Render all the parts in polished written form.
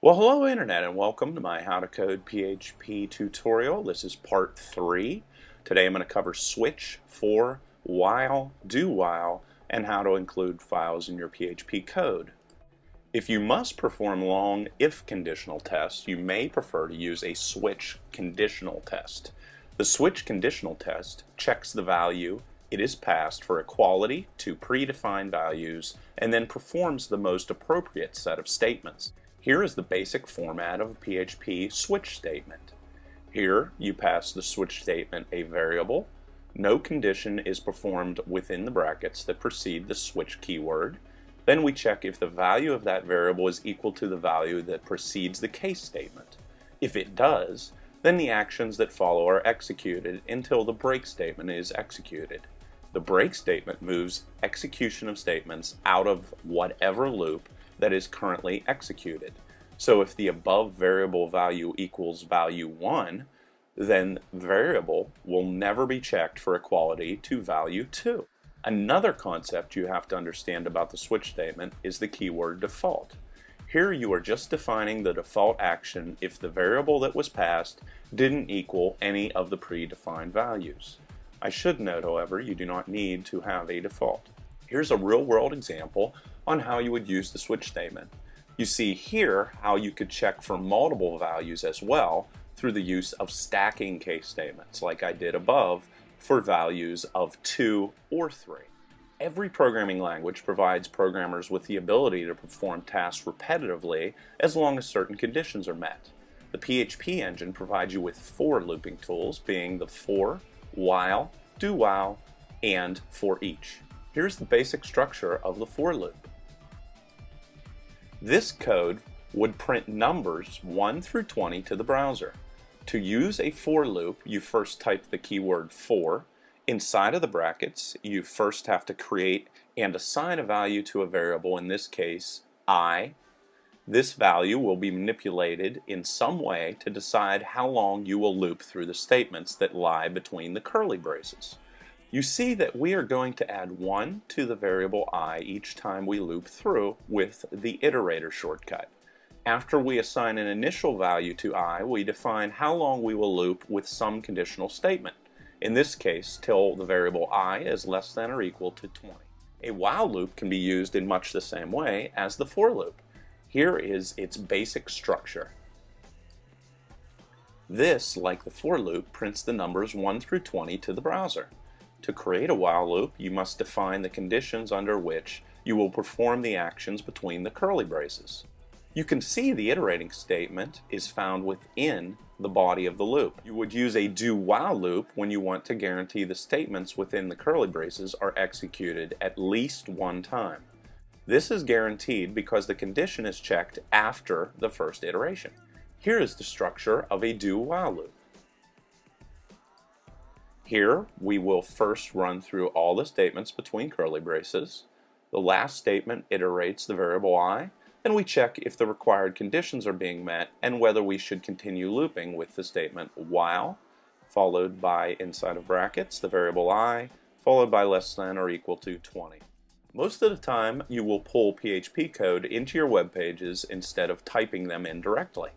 Well, hello Internet and welcome to my How to Code PHP tutorial. This is part 3. Today I'm going to cover switch, for, while, do while, and how to include files in your PHP code. If you must perform long if conditional tests, you may prefer to use a switch conditional test. The switch conditional test checks the value it is passed for equality to predefined values and then performs the most appropriate set of statements. Here is the basic format of a PHP switch statement. Here you pass the switch statement a variable. No condition is performed within the brackets that precede the switch keyword. Then we check if the value of that variable is equal to the value that precedes the case statement. If it does, then the actions that follow are executed until the break statement is executed. The break statement moves execution of statements out of whatever loop that is currently executed. So if the above variable value equals value 1, then variable will never be checked for equality to value 2. Another concept you have to understand about the switch statement is the keyword default. Here you are just defining the default action if the variable that was passed didn't equal any of the predefined values. I should note, however, you do not need to have a default. Here's a real-world example on how you would use the switch statement. You see here how you could check for multiple values as well through the use of stacking case statements like I did above for values of 2 or 3. Every programming language provides programmers with the ability to perform tasks repetitively as long as certain conditions are met. The PHP engine provides you with 4 looping tools, being the for, while, do while, and for each. Here's the basic structure of the for loop. This code would print numbers 1 through 20 to the browser. To use a for loop, you first type the keyword for. Inside of the brackets, you first have to create and assign a value to a variable, in this case, I. This value will be manipulated in some way to decide how long you will loop through the statements that lie between the curly braces. You see that we are going to add 1 to the variable I each time we loop through with the iterator shortcut. After we assign an initial value to I, we define how long we will loop with some conditional statement. In this case, till the variable I is less than or equal to 20. A while loop can be used in much the same way as the for loop. Here is its basic structure. This, like the for loop, prints the numbers 1 through 20 to the browser. To create a while loop, you must define the conditions under which you will perform the actions between the curly braces. You can see the iterating statement is found within the body of the loop. You would use a do while loop when you want to guarantee the statements within the curly braces are executed at least one time. This is guaranteed because the condition is checked after the first iteration. Here is the structure of a do while loop. Here we will first run through all the statements between curly braces. The last statement iterates the variable I, and we check if the required conditions are being met and whether we should continue looping with the statement while, followed by inside of brackets the variable I, followed by less than or equal to 20. Most of the time you will pull PHP code into your web pages instead of typing them in directly.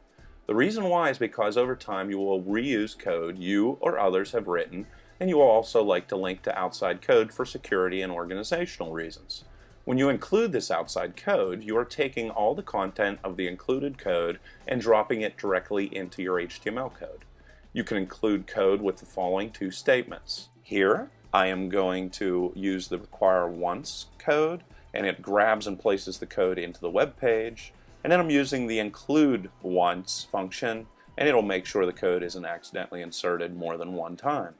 The reason why is because over time you will reuse code you or others have written, and you will also like to link to outside code for security and organizational reasons. When you include this outside code, you are taking all the content of the included code and dropping it directly into your HTML code. You can include code with the following 2 statements. Here, I am going to use the require once code, and it grabs and places the code into the web page. And then I'm using the include once function, and it'll make sure the code isn't accidentally inserted more than one time.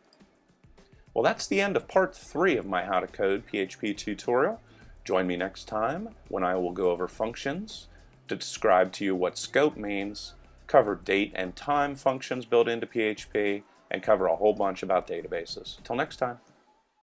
Well, that's the end of part 3 of my How to Code PHP tutorial. Join me next time when I will go over functions, to describe to you what scope means, cover date and time functions built into PHP, and cover a whole bunch about databases. Till next time.